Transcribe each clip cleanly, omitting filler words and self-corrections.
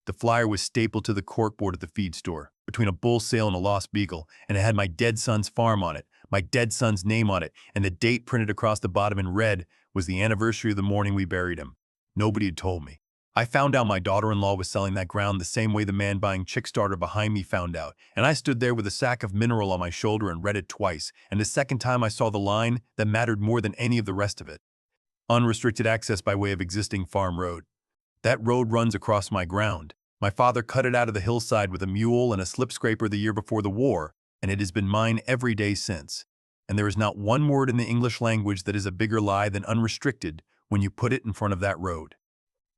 The flyer was stapled to the corkboard at the feed store, between a bull sale and a lost beagle, and it had my dead son's farm on it, my dead son's name on it, and the date printed across the bottom in red was the anniversary of the morning we buried him. Nobody had told me. I found out my daughter-in-law was selling that ground the same way the man buying chick starter behind me found out, and I stood there with a sack of mineral on my shoulder and read it twice, and the second time I saw the line that mattered more than any of the rest of it. Unrestricted access by way of existing farm road. That road runs across my ground. My father cut it out of the hillside with a mule and a slip scraper the year before the war, and it has been mine every day since. And there is not one word in the English language that is a bigger lie than unrestricted when you put it in front of that road.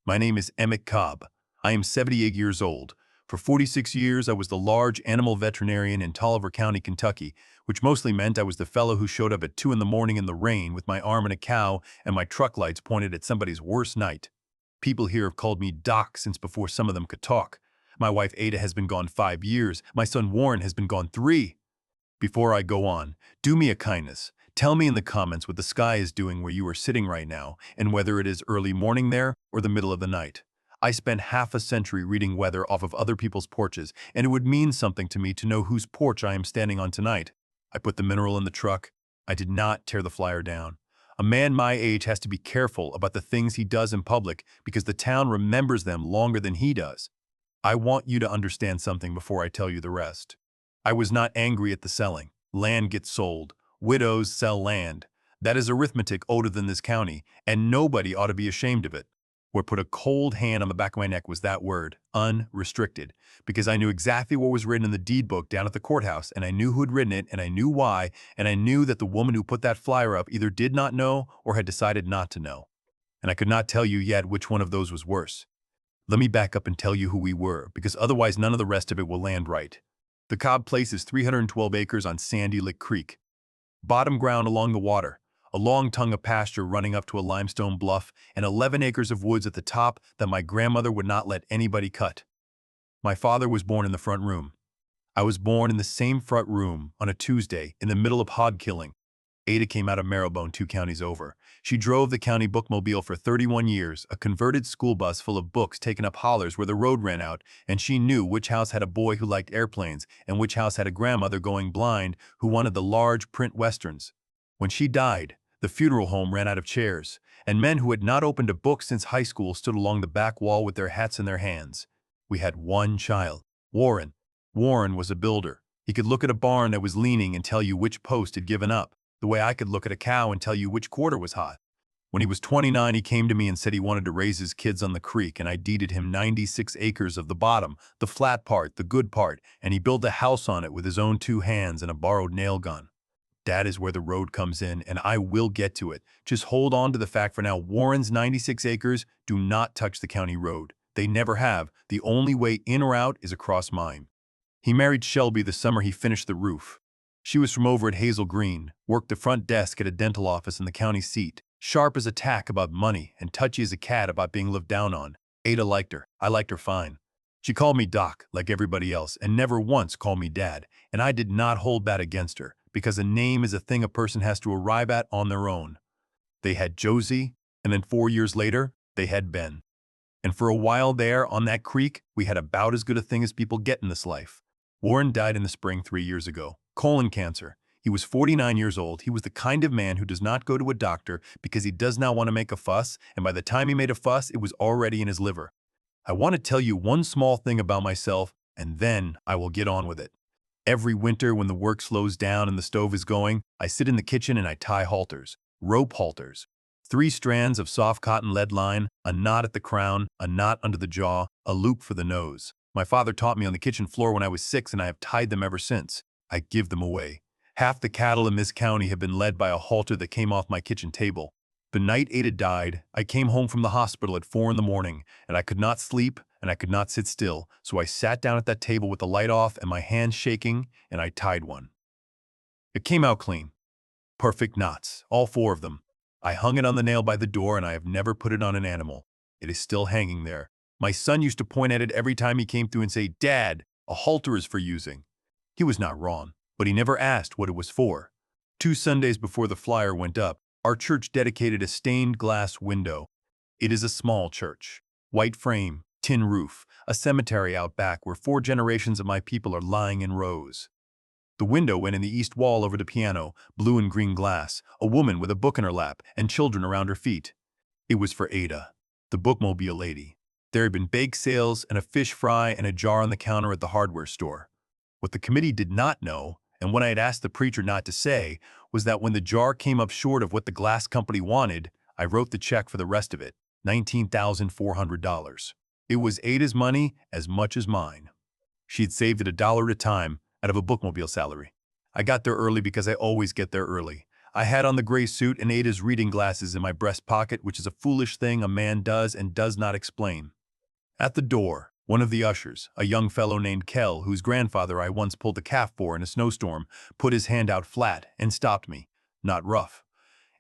My name is Emmett Cobb. I am 78 years old. For 46 years, I was the large animal veterinarian in Tolliver County, Kentucky, which mostly meant I was the fellow who showed up at 2 in the morning in the rain with my arm in a cow and my truck lights pointed at somebody's worst night. People here have called me Doc since before some of them could talk. My wife Ada has been gone 5 years. My son Warren has been gone 3. Before I go on, do me a kindness. Tell me in the comments what the sky is doing where you are sitting right now, and whether it is early morning there or the middle of the night. I spent half a century reading weather off of other people's porches, and it would mean something to me to know whose porch I am standing on tonight. I put the mineral in the truck. I did not tear the flyer down. A man my age has to be careful about the things he does in public because the town remembers them longer than he does. I want you to understand something before I tell you the rest. I was not angry at the selling. Land gets sold. Widows sell land. That is arithmetic older than this county, and nobody ought to be ashamed of it. What put a cold hand on the back of my neck was that word, unrestricted, because I knew exactly what was written in the deed book down at the courthouse, and I knew who had written it, and I knew why, and I knew that the woman who put that flyer up either did not know or had decided not to know. And I could not tell you yet which one of those was worse. Let me back up and tell you who we were, because otherwise none of the rest of it will land right. The Cobb place is 312 acres on Sandy Lick Creek. Bottom ground along the water. A long tongue of pasture running up to a limestone bluff, and 11 acres of woods at the top that my grandmother would not let anybody cut. My father was born in the front room. I was born in the same front room on a Tuesday in the middle of hog killing. Ada came out of Marrowbone 2 counties over. She drove the county bookmobile for 31 years, a converted school bus full of books taken up hollers where the road ran out, and she knew which house had a boy who liked airplanes and which house had a grandmother going blind who wanted the large print westerns. When she died, the funeral home ran out of chairs, and men who had not opened a book since high school stood along the back wall with their hats in their hands. We had one child, Warren. Warren was a builder. He could look at a barn that was leaning and tell you which post had given up, the way I could look at a cow and tell you which quarter was hot. When he was 29, he came to me and said he wanted to raise his kids on the creek, and I deeded him 96 acres of the bottom, the flat part, the good part, and he built a house on it with his own 2 hands and a borrowed nail gun. That is where the road comes in, and I will get to it. Just hold on to the fact for now. Warren's 96 acres do not touch the county road. They never have. The only way in or out is across mine. He married Shelby the summer he finished the roof. She was from over at Hazel Green, worked the front desk at a dental office in the county seat, sharp as a tack about money and touchy as a cat about being looked down on. Ada liked her. I liked her fine. She called me Doc, like everybody else, and never once called me Dad, and I did not hold that against her, because a name is a thing a person has to arrive at on their own. They had Josie, and then 4 years later, they had Ben. And for a while there, on that creek, we had about as good a thing as people get in this life. Warren died in the spring 3 years ago. Colon cancer. He was 49 years old. He was the kind of man who does not go to a doctor because he does not want to make a fuss, and by the time he made a fuss, it was already in his liver. I want to tell you one small thing about myself, and then I will get on with it. Every winter when the work slows down and the stove is going, I sit in the kitchen and I tie halters, rope halters. 3 strands of soft cotton lead line, a knot at the crown, a knot under the jaw, a loop for the nose. My father taught me on the kitchen floor when I was 6, and I have tied them ever since. I give them away. Half the cattle in this county have been led by a halter that came off my kitchen table. The night Ada died, I came home from the hospital at 4 in the morning, and I could not sleep and I could not sit still, so I sat down at that table with the light off and my hands shaking, and I tied one. It came out clean. Perfect knots, all 4 of them. I hung it on the nail by the door, and I have never put it on an animal. It is still hanging there. My son used to point at it every time he came through and say, "Dad, a halter is for using." He was not wrong, but he never asked what it was for. 2 Sundays before the flyer went up, our church dedicated a stained glass window. It is a small church. White frame, Tin roof, a cemetery out back where 4 generations of my people are lying in rows. The window went in the east wall over the piano, blue and green glass, a woman with a book in her lap and children around her feet. It was for Ada, the bookmobile lady. There had been bake sales and a fish fry and a jar on the counter at the hardware store. What the committee did not know, and what I had asked the preacher not to say, was that when the jar came up short of what the glass company wanted, I wrote the check for the rest of it, $19,400. It was Ada's money as much as mine. She had saved it $1 at a time out of a bookmobile salary. I got there early because I always get there early. I had on the gray suit and Ada's reading glasses in my breast pocket, which is a foolish thing a man does and does not explain. At the door, one of the ushers, a young fellow named Kell, whose grandfather I once pulled a calf for in a snowstorm, put his hand out flat and stopped me. Not rough.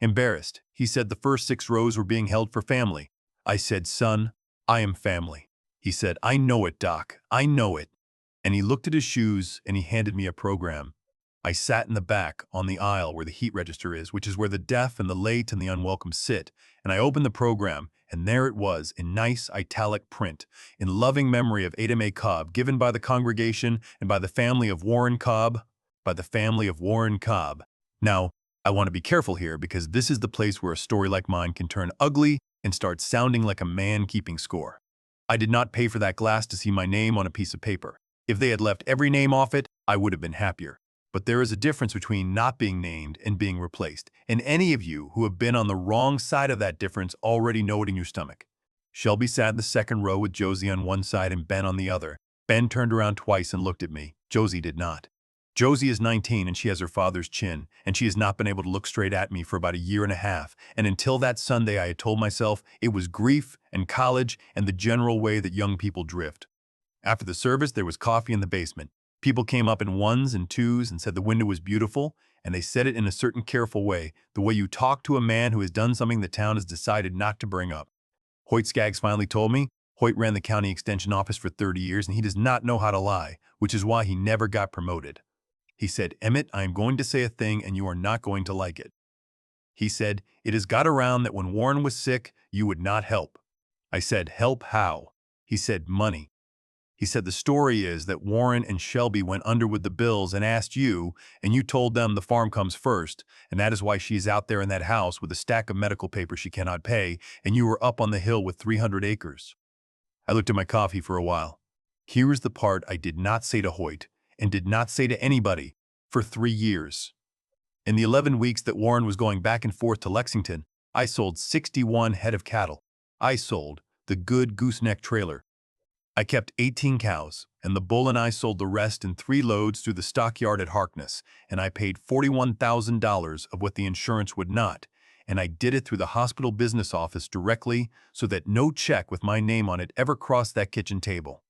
Embarrassed, he said the first 6 rows were being held for family. I said, "Son, I am family." He said, "I know it, Doc. I know it." And he looked at his shoes and he handed me a program. I sat in the back on the aisle where the heat register is, which is where the deaf and the late and the unwelcome sit, and I opened the program, and there it was in nice italic print, in loving memory of Emmett Cobb, given by the congregation and by the family of Warren Cobb, Now, I want to be careful here because this is the place where a story like mine can turn ugly and start sounding like a man keeping score. I did not pay for that glass to see my name on a piece of paper. If they had left every name off it, I would have been happier. But there is a difference between not being named and being replaced, and any of you who have been on the wrong side of that difference already know it in your stomach. Shelby sat in the second row with Josie on one side and Ben on the other. Ben turned around twice and looked at me. Josie did not. Josie is 19 and she has her father's chin, and she has not been able to look straight at me for about a year and a half, and until that Sunday I had told myself it was grief and college and the general way that young people drift. After the service, there was coffee in the basement. People came up in 1s and 2s and said the window was beautiful, and they said it in a certain careful way, the way you talk to a man who has done something the town has decided not to bring up. Hoyt Skaggs finally told me. Hoyt ran the county extension office for 30 years, and he does not know how to lie, which is why he never got promoted. He said, "Emmett, I am going to say a thing, and you are not going to like it." He said, "It has got around that when Warren was sick, you would not help." I said, "Help how?" He said, "Money." He said the story is that Warren and Shelby went under with the bills and asked you, and you told them the farm comes first, and that is why she is out there in that house with a stack of medical paper she cannot pay, and you were up on the hill with 300 acres. I looked at my coffee for a while. Here is the part I did not say to Hoyt, and did not say to anybody, for 3 years. In the 11 weeks that Warren was going back and forth to Lexington, I sold 61 head of cattle. I sold the good gooseneck trailer. I kept 18 cows, and the bull and I sold the rest in 3 loads through the stockyard at Harkness, and I paid $41,000 of what the insurance would not, and I did it through the hospital business office directly so that no check with my name on it ever crossed that kitchen table.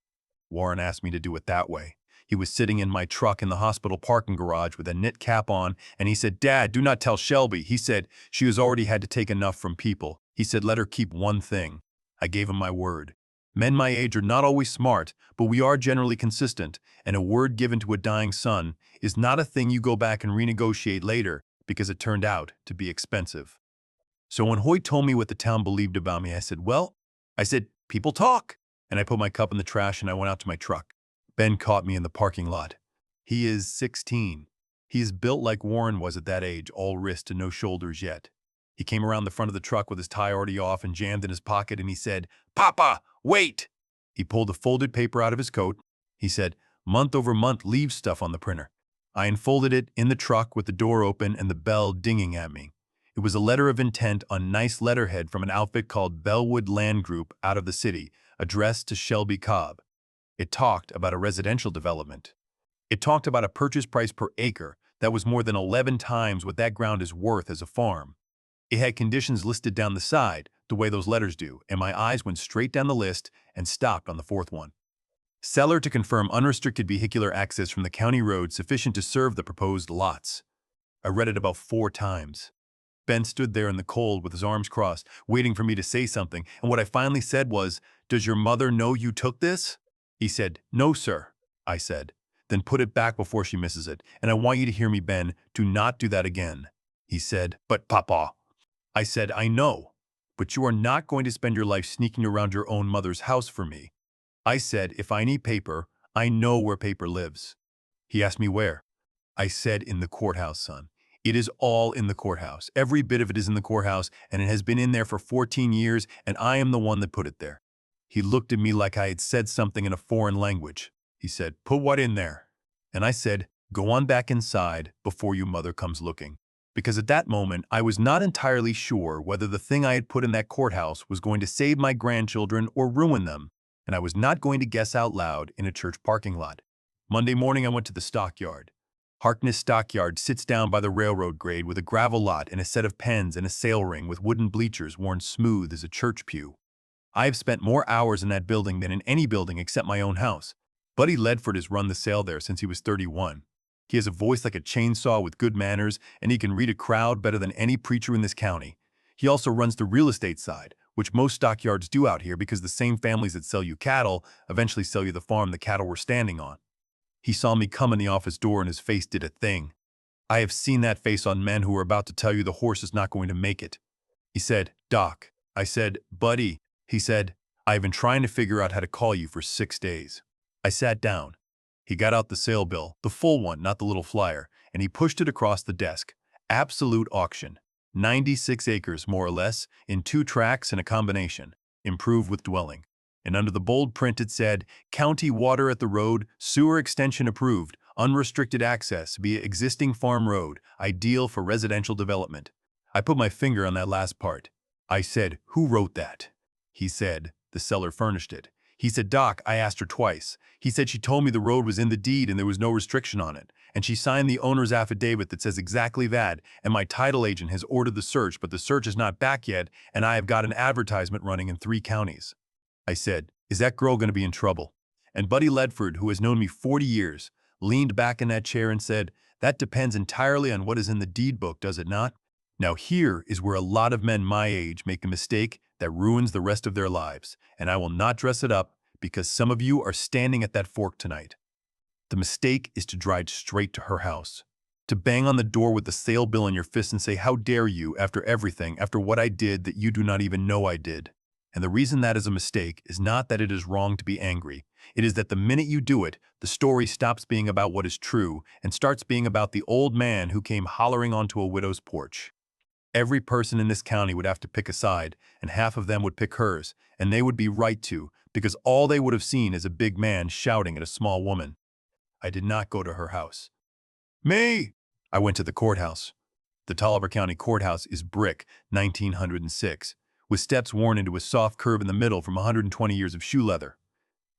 Warren asked me to do it that way. He was sitting in my truck in the hospital parking garage with a knit cap on, and he said, "Dad, do not tell Shelby." He said, "She has already had to take enough from people." He said, "Let her keep one thing." I gave him my word. Men my age are not always smart, but we are generally consistent, and a word given to a dying son is not a thing you go back and renegotiate later because it turned out to be expensive. So when Hoyt told me what the town believed about me, I said, "People talk." And I put my cup in the trash and I went out to my truck. Ben caught me in the parking lot. He is 16. He is built like Warren was at that age, all wrist and no shoulders yet. He came around the front of the truck with his tie already off and jammed in his pocket, and he said, "Papa, wait!" He pulled a folded paper out of his coat. He said, "Month over month leaves stuff on the printer." I unfolded it in the truck with the door open and the bell dinging at me. It was a letter of intent on nice letterhead from an outfit called Bellwood Land Group out of the city, addressed to Shelby Cobb. It talked about a residential development. It talked about a purchase price per acre that was more than 11 times what that ground is worth as a farm. It had conditions listed down the side, the way those letters do, and my eyes went straight down the list and stopped on the 4th one. Seller to confirm unrestricted vehicular access from the county road sufficient to serve the proposed lots. I read it about 4 times. Ben stood there in the cold with his arms crossed, waiting for me to say something, and what I finally said was, "Does your mother know you took this?" He said, "No, sir." I said, "Then put it back before she misses it, and I want you to hear me, Ben. Do not do that again." He said, "But, Papa." I said, "I know, but you are not going to spend your life sneaking around your own mother's house for me. I said, if I need paper, I know where paper lives. He asked me where. I said, in the courthouse, son. It is all in the courthouse. Every bit of it is in the courthouse, and it has been in there for 14 years, and I am the one that put it there. He looked at me like I had said something in a foreign language. He said, put what in there? And I said, go on back inside before your mother comes looking. Because at that moment, I was not entirely sure whether the thing I had put in that courthouse was going to save my grandchildren or ruin them, and I was not going to guess out loud in a church parking lot. Monday morning, I went to the stockyard. Harkness Stockyard sits down by the railroad grade with a gravel lot and a set of pens and a sail ring with wooden bleachers worn smooth as a church pew. I have spent more hours in that building than in any building except my own house. Buddy Ledford has run the sale there since he was 31. He has a voice like a chainsaw with good manners, and he can read a crowd better than any preacher in this county. He also runs the real estate side, which most stockyards do out here because the same families that sell you cattle eventually sell you the farm the cattle were standing on. He saw me come in the office door and his face did a thing. I have seen that face on men who are about to tell you the horse is not going to make it. He said, Doc. I said, Buddy. He said, I've been trying to figure out how to call you for 6 days. I sat down. He got out the sale bill, the full one, not the little flyer, and he pushed it across the desk. Absolute auction. 96 acres, more or less, in 2 tracts and a combination. Improved with dwelling. And under the bold print it said, County water at the road, sewer extension approved, unrestricted access via existing farm road, ideal for residential development. I put my finger on that last part. I said, who wrote that? He said, the seller furnished it. He said, Doc, I asked her twice. He said she told me the road was in the deed and there was no restriction on it. And she signed the owner's affidavit that says exactly that, and my title agent has ordered the search, but the search is not back yet, and I have got an advertisement running in 3 counties. I said, is that girl going to be in trouble? And Buddy Ledford, who has known me 40 years, leaned back in that chair and said, that depends entirely on what is in the deed book, does it not? Now here is where a lot of men my age make a mistake that ruins the rest of their lives, and I will not dress it up because some of you are standing at that fork tonight. The mistake is to drive straight to her house, to bang on the door with the sale bill in your fist and say, how dare you, after everything, after what I did that you do not even know I did. And the reason that is a mistake is not that it is wrong to be angry. It is that the minute you do it, the story stops being about what is true and starts being about the old man who came hollering onto a widow's porch. Every person in this county would have to pick a side, and half of them would pick hers, and they would be right to, because all they would have seen is a big man shouting at a small woman. I did not go to her house. Me! I went to the courthouse. The Tolliver County Courthouse is brick, 1906, with steps worn into a soft curve in the middle from 120 years of shoe leather.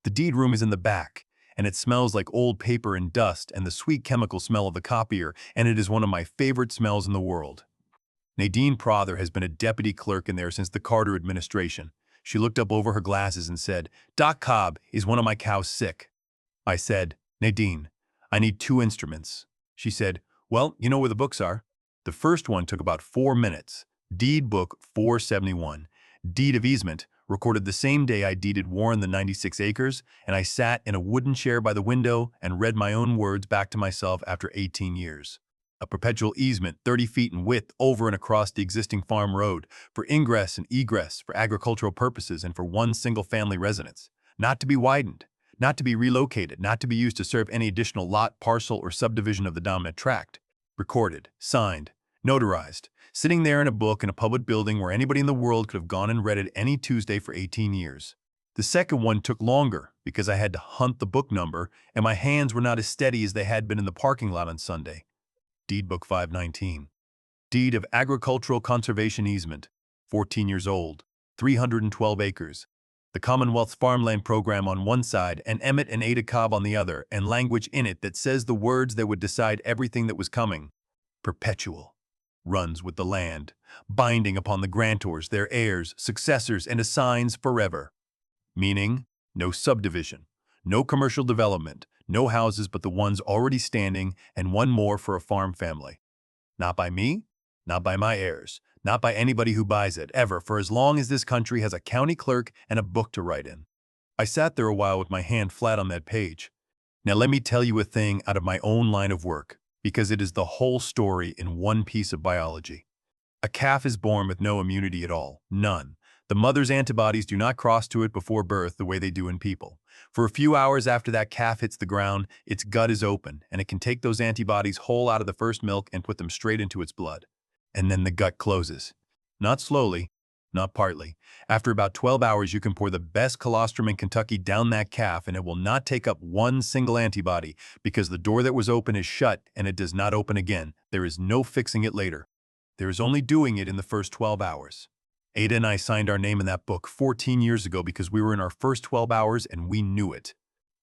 The deed room is in the back, and it smells like old paper and dust and the sweet chemical smell of the copier, and it is one of my favorite smells in the world. Nadine Prather has been a deputy clerk in there since the Carter administration. She looked up over her glasses and said, Doc Cobb, is one of my cows sick? I said, Nadine, I need 2 instruments. She said, well, you know where the books are. The first one took about 4 minutes. Deed book 471. Deed of easement, recorded the same day I deeded Warren the 96 acres, and I sat in a wooden chair by the window and read my own words back to myself after 18 years. A perpetual easement 30 feet in width over and across the existing farm road for ingress and egress for agricultural purposes and for one single-family residence, not to be widened, not to be relocated, not to be used to serve any additional lot, parcel, or subdivision of the dominant tract. Recorded, signed, notarized, sitting there in a book in a public building where anybody in the world could have gone and read it any Tuesday for 18 years. The second one took longer because I had to hunt the book number and my hands were not as steady as they had been in the parking lot on Sunday. Deed book 519. Deed of agricultural conservation easement, 14 years old, 312 acres. The Commonwealth's farmland program on one side and Emmett and Ada Cobb on the other, and language in it that says the words that would decide everything that was coming. Perpetual. Runs with the land, binding upon the grantors, their heirs, successors, and assigns forever. Meaning, no subdivision, no commercial development, no houses but the ones already standing, and one more for a farm family. Not by me, not by my heirs, not by anybody who buys it, ever, for as long as this country has a county clerk and a book to write in. I sat there a while with my hand flat on that page. Now let me tell you a thing out of my own line of work, because it is the whole story in one piece of biology. A calf is born with no immunity at all, none. The mother's antibodies do not cross to it before birth the way they do in people. For a few hours after that calf hits the ground, its gut is open, and it can take those antibodies whole out of the first milk and put them straight into its blood. And then the gut closes. Not slowly, not partly. After about 12 hours, you can pour the best colostrum in Kentucky down that calf, and it will not take up one single antibody because the door that was open is shut and it does not open again. There is no fixing it later. There is only doing it in the first 12 hours. Ada and I signed our name in that book 14 years ago because we were in our first 12 hours and we knew it.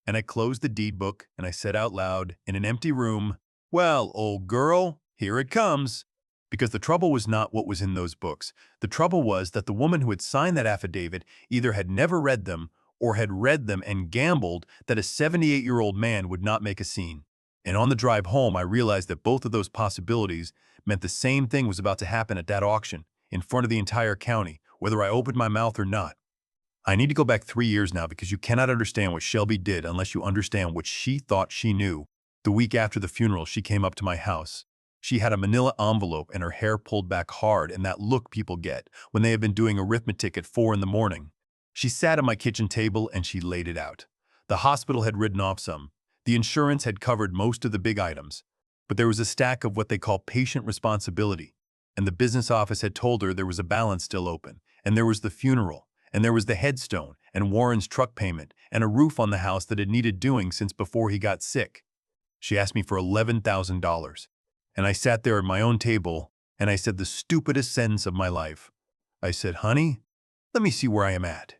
And I closed the deed book and I said out loud in an empty room, "Well, old girl, here it comes." Because the trouble was not what was in those books. The trouble was that the woman who had signed that affidavit either had never read them or had read them and gambled that a 78-year-old man would not make a scene. And on the drive home, I realized that both of those possibilities meant the same thing was about to happen at that auction, in front of the entire county, whether I opened my mouth or not. I need to go back 3 years now because you cannot understand what Shelby did unless you understand what she thought she knew. The week after the funeral, she came up to my house. She had a manila envelope and her hair pulled back hard and that look people get when they have been doing arithmetic at 4 in the morning. She sat at my kitchen table and she laid it out. The hospital had written off some. The insurance had covered most of the big items. But there was a stack of what they call patient responsibility. And the business office had told her there was a balance still open. And there was the funeral. And there was the headstone and Warren's truck payment and a roof on the house that had needed doing since before he got sick. She asked me for $11,000. And I sat there at my own table, and I said the stupidest sentence of my life. I said, "Honey, let me see where I am at."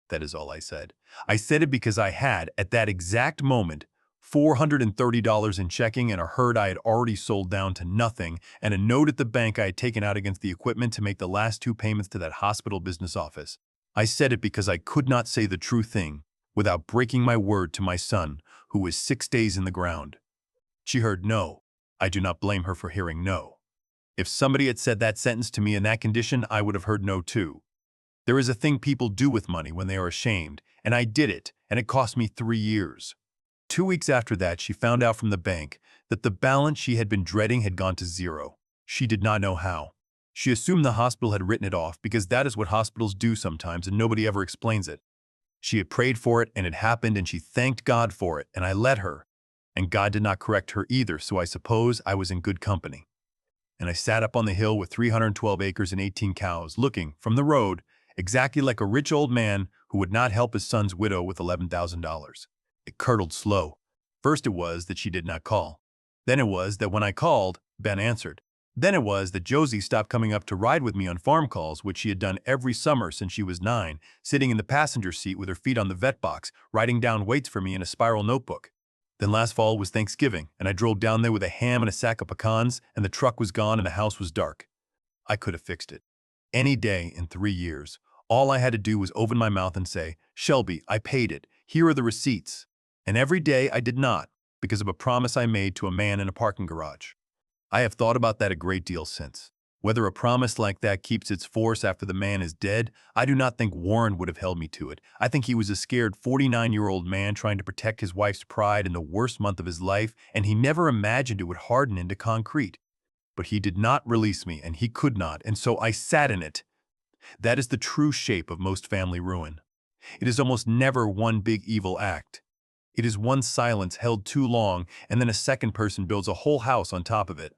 That is all I said. I said it because I had, at that exact moment, $430 in checking and a herd I had already sold down to nothing, and a note at the bank I had taken out against the equipment to make the last 2 payments to that hospital business office. I said it because I could not say the true thing without breaking my word to my son, who was 6 days in the ground. She heard no. I do not blame her for hearing no. If somebody had said that sentence to me in that condition, I would have heard no too. There is a thing people do with money when they are ashamed, and I did it, and it cost me 3 years. 2 weeks after that, she found out from the bank that the balance she had been dreading had gone to zero. She did not know how. She assumed the hospital had written it off because that is what hospitals do sometimes and nobody ever explains it. She had prayed for it and it happened and she thanked God for it, and I let her. And God did not correct her either, so I suppose I was in good company. And I sat up on the hill with 312 acres and 18 cows, looking, from the road, exactly like a rich old man who would not help his son's widow with $11,000. It curdled slow. First it was that she did not call. Then it was that when I called, Ben answered. Then it was that Josie stopped coming up to ride with me on farm calls, which she had done every summer since she was 9, sitting in the passenger seat with her feet on the vet box, writing down weights for me in a spiral notebook. Then last fall was Thanksgiving, and I drove down there with a ham and a sack of pecans, and the truck was gone and the house was dark. I could have fixed it. Any day in 3 years. All I had to do was open my mouth and say, "Shelby, I paid it. Here are the receipts." And every day I did not, because of a promise I made to a man in a parking garage. I have thought about that a great deal since. Whether a promise like that keeps its force after the man is dead, I do not think Warren would have held me to it. I think he was a scared 49-year-old man trying to protect his wife's pride in the worst month of his life, and he never imagined it would harden into concrete. But he did not release me, and he could not, and so I sat in it. That is the true shape of most family ruin. It is almost never one big evil act. It is one silence held too long, and then a second person builds a whole house on top of it.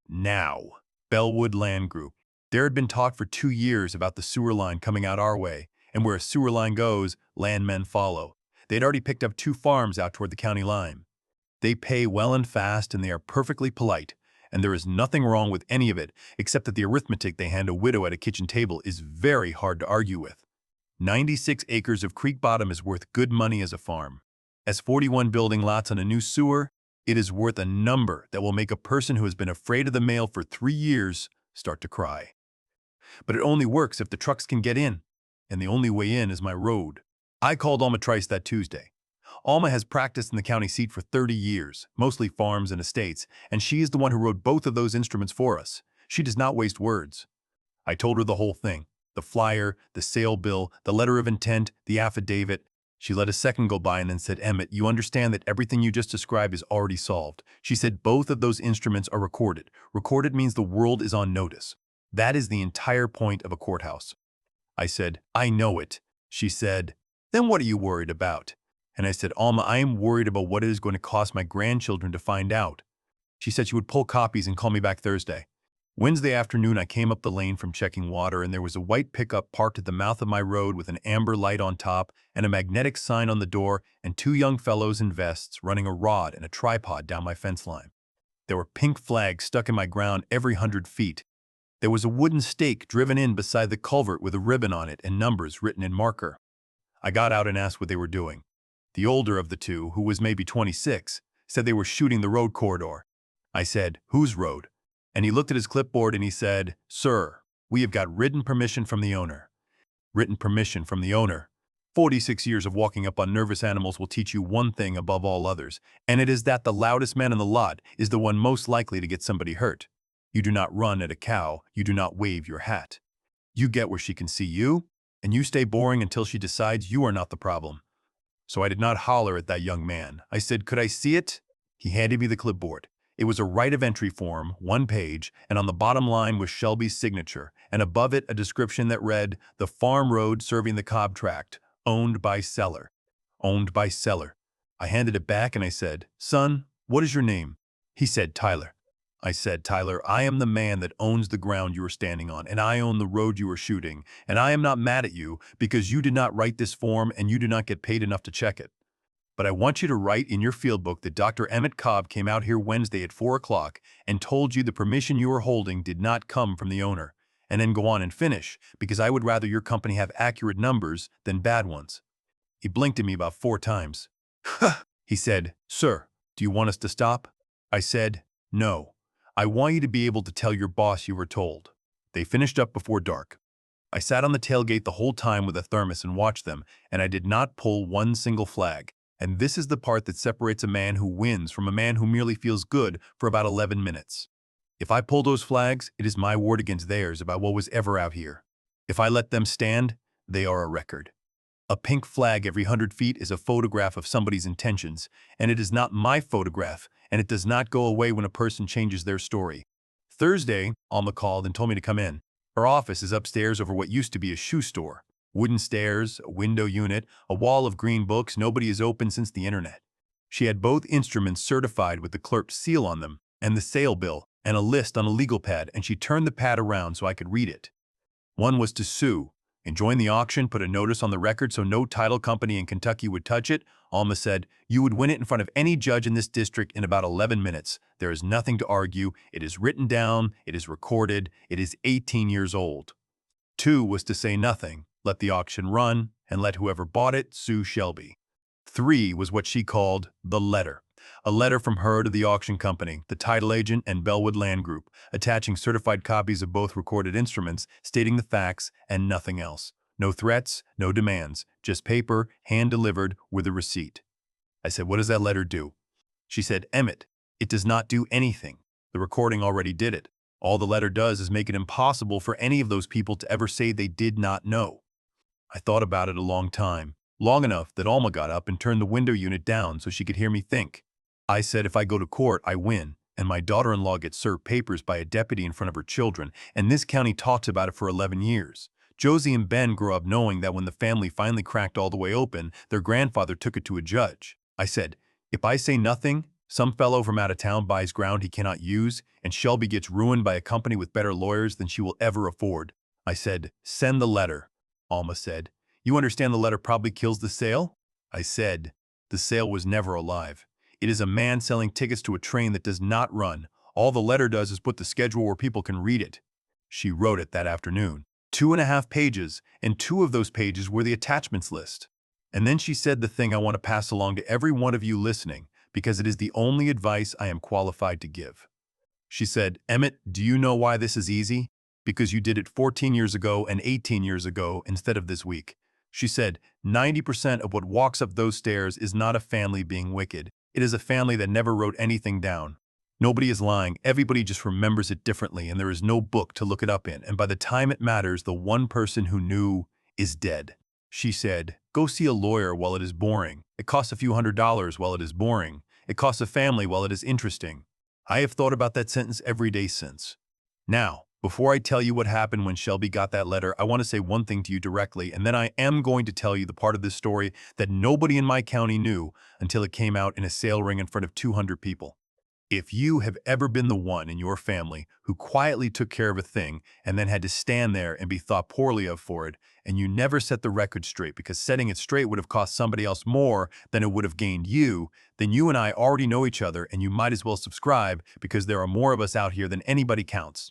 Now. Bellwood Land Group. There had been talk for 2 years about the sewer line coming out our way, and where a sewer line goes, landmen follow. They had already picked up 2 farms out toward the county line. They pay well and fast, and they are perfectly polite, and there is nothing wrong with any of it, except that the arithmetic they hand a widow at a kitchen table is very hard to argue with. 96 acres of creek bottom is worth good money as a farm. As 41 building lots on a new sewer, it is worth a number that will make a person who has been afraid of the mail for 3 years start to cry. But it only works if the trucks can get in, and the only way in is my road. I called Alma Trice that Tuesday. Alma has practiced in the county seat for 30 years, mostly farms and estates, and she is the one who wrote both of those instruments for us. She does not waste words. I told her the whole thing, the flyer, the sale bill, the letter of intent, the affidavit. She let a second go by and then said, "Emmett, you understand that everything you just described is already solved." She said both of those instruments are recorded. Recorded means the world is on notice. That is the entire point of a courthouse. I said, "I know it." She said, "Then what are you worried about?" And I said, Alma, I am worried about what it is going to cost my grandchildren to find out. She said she would pull copies and call me back Thursday. Wednesday afternoon, I came up the lane from checking water, and there was a white pickup parked at the mouth of my road with an amber light on top and a magnetic sign on the door, and two young fellows in vests running a rod and a tripod down my fence line. There were pink flags stuck in my ground every 100 feet. There was a wooden stake driven in beside the culvert with a ribbon on it and numbers written in marker. I got out and asked what they were doing. The older of the two, who was maybe 26, said they were shooting the road corridor. I said, "Whose road?" And he looked at his clipboard and he said, "Sir, we have got written permission from the owner." Written permission from the owner. 46 years of walking up on nervous animals will teach you one thing above all others, and it is that the loudest man in the lot is the one most likely to get somebody hurt. You do not run at a cow, you do not wave your hat. You get where she can see you, and you stay boring until she decides you are not the problem. So I did not holler at that young man. I said, "Could I see it?" He handed me the clipboard. It was a right of entry form, 1 page, and on the bottom line was Shelby's signature, and above it a description that read, "The farm road serving the Cobb tract, owned by seller." Owned by seller. I handed it back and I said, "Son, what is your name?" He said, "Tyler." I said, "Tyler, I am the man that owns the ground you are standing on, and I own the road you are shooting, and I am not mad at you because you did not write this form and you do not get paid enough to check it. But I want you to write in your field book that Dr. Emmett Cobb came out here Wednesday at 4 o'clock and told you the permission you are holding did not come from the owner, and then go on and finish, because I would rather your company have accurate numbers than bad ones." He blinked at me about 4 times. He said, "Sir, do you want us to stop?" I said, "No. I want you to be able to tell your boss you were told." They finished up before dark. I sat on the tailgate the whole time with a thermos and watched them, and I did not pull one single flag. And this is the part that separates a man who wins from a man who merely feels good for about 11 minutes. If I pull those flags, it is my word against theirs about what was ever out here. If I let them stand, they are a record. A pink flag every 100 feet is a photograph of somebody's intentions, and it is not my photograph, and it does not go away when a person changes their story. Thursday, Alma called and told me to come in. Her office is upstairs over what used to be a shoe store. Wooden stairs, a window unit, a wall of green books. Nobody has opened since the internet. She had both instruments certified with the clerk's seal on them, and the sale bill, and a list on a legal pad, and she turned the pad around so I could read it. One was to sue, and join the auction, put a notice on the record so no title company in Kentucky would touch it. Alma said, "You would win it in front of any judge in this district in about 11 minutes. There is nothing to argue. It is written down. It is recorded. It is 18 years old." 2 was to say nothing, let the auction run, and let whoever bought it sue Shelby. 3 was what she called the letter. A letter from her to the auction company, the title agent, and Bellwood Land Group, attaching certified copies of both recorded instruments, stating the facts and nothing else. No threats, no demands, just paper, hand-delivered with a receipt. I said, "What does that letter do?" She said, "Emmett, it does not do anything. The recording already did it. All the letter does is make it impossible for any of those people to ever say they did not know." I thought about it a long time, long enough that Alma got up and turned the window unit down so she could hear me think. I said, "If I go to court, I win, and my daughter-in-law gets served papers by a deputy in front of her children, and this county talks about it for 11 years. Josie and Ben grew up knowing that when the family finally cracked all the way open, their grandfather took it to a judge." I said, "If I say nothing, some fellow from out of town buys ground he cannot use, and Shelby gets ruined by a company with better lawyers than she will ever afford." I said, "Send the letter." Alma said, "You understand the letter probably kills the sale?" I said, "The sale was never alive. It is a man selling tickets to a train that does not run. All the letter does is put the schedule where people can read it." She wrote it that afternoon. 2.5 pages, and 2 of those pages were the attachments list. And then she said the thing I want to pass along to every one of you listening, because it is the only advice I am qualified to give. She said, "Emmett, do you know why this is easy? Because you did it 14 years ago and 18 years ago instead of this week." She said, 90% of what walks up those stairs is not a family being wicked. It is a family that never wrote anything down. Nobody is lying. Everybody just remembers it differently, and there is no book to look it up in. And by the time it matters, the one person who knew is dead. She said, "Go see a lawyer while it is boring. It costs a few $100s while it is boring. It costs a family while it is interesting." I have thought about that sentence every day since. Now, Before I tell you what happened when Shelby got that letter, I want to say one thing to you directly, and then I am going to tell you the part of this story that nobody in my county knew until it came out in a sale ring in front of 200 people. If you have ever been the one in your family who quietly took care of a thing and then had to stand there and be thought poorly of for it, and you never set the record straight because setting it straight would have cost somebody else more than it would have gained you, then you and I already know each other and you might as well subscribe because there are more of us out here than anybody counts.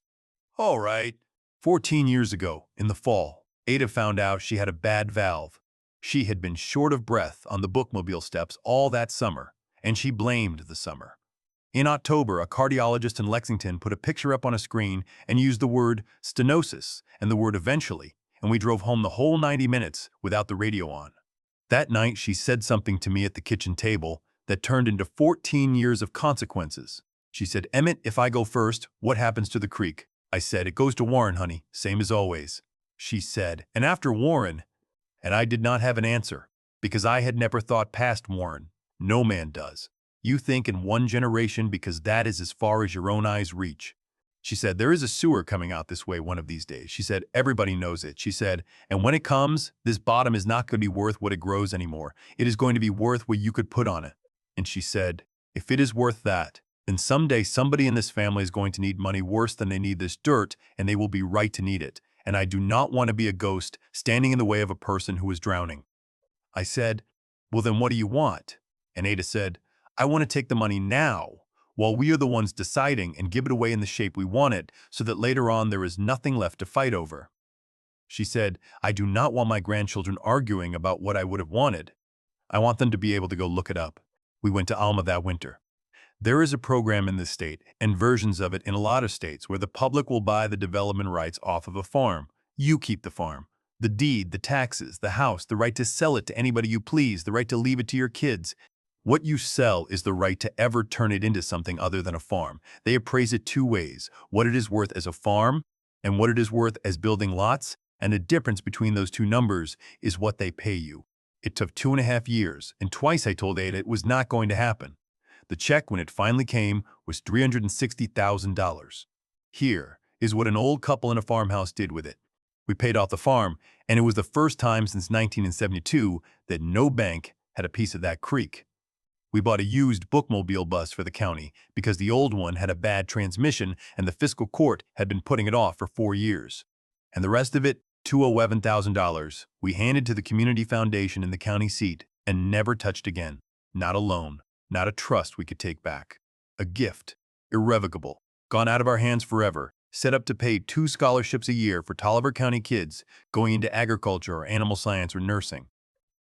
All right. 14 years ago, in the fall, Ada found out she had a bad valve. She had been short of breath on the bookmobile steps all that summer, and she blamed the summer. In October, a cardiologist in Lexington put a picture up on a screen and used the word stenosis and the word eventually, and we drove home the whole 90 minutes without the radio on. That night, she said something to me at the kitchen table that turned into 14 years of consequences. She said, "Emmett, if I go first, what happens to the creek?" I said, "It goes to Warren, honey, same as always." She said, "And after Warren?" And I did not have an answer, because I had never thought past Warren. No man does. You think in one generation because that is as far as your own eyes reach. She said, "There is a sewer coming out this way one of these days." She said, "Everybody knows it." She said, "And when it comes, this bottom is not going to be worth what it grows anymore. It is going to be worth what you could put on it." And she said, "If it is worth that, then someday somebody in this family is going to need money worse than they need this dirt, and they will be right to need it. And I do not want to be a ghost standing in the way of a person who is drowning." I said, "Well, then what do you want?" And Ada said, "I want to take the money now, while we are the ones deciding and give it away in the shape we want it, so that later on there is nothing left to fight over." She said, "I do not want my grandchildren arguing about what I would have wanted. I want them to be able to go look it up." We went to Alma that winter. There is a program in this state, and versions of it in a lot of states, where the public will buy the development rights off of a farm. You keep the farm. The deed, the taxes, the house, the right to sell it to anybody you please, the right to leave it to your kids. What you sell is the right to ever turn it into something other than a farm. They appraise it two ways: what it is worth as a farm and what it is worth as building lots, and the difference between those two numbers is what they pay you. It took 2.5 years, and twice I told Ada it was not going to happen. The check, when it finally came, was $360,000. Here is what an old couple in a farmhouse did with it. We paid off the farm, and it was the first time since 1972 that no bank had a piece of that creek. We bought a used bookmobile bus for the county because the old one had a bad transmission and the fiscal court had been putting it off for 4 years. And the rest of it, $211,000, we handed to the community foundation in the county seat and never touched again. Not a loan. Not a trust we could take back. A gift, irrevocable, gone out of our hands forever, set up to pay 2 scholarships a year for Tolliver County kids going into agriculture or animal science or nursing.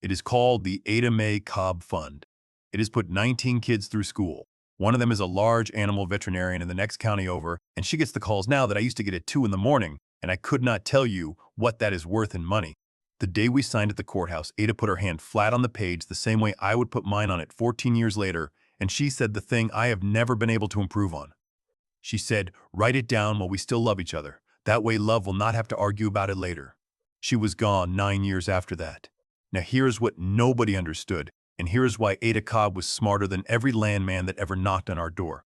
It is called the Emmett Cobb Fund. It has put 19 kids through school. One of them is a large animal veterinarian in the next county over, and she gets the calls now that I used to get at 2 in the morning, and I could not tell you what that is worth in money. The day we signed at the courthouse, Ada put her hand flat on the page the same way I would put mine on it 14 years later, and she said the thing I have never been able to improve on. She said, "Write it down while we still love each other. That way love will not have to argue about it later." She was gone 9 years after that. Now here's what nobody understood, and here's why Ada Cobb was smarter than every landman that ever knocked on our door.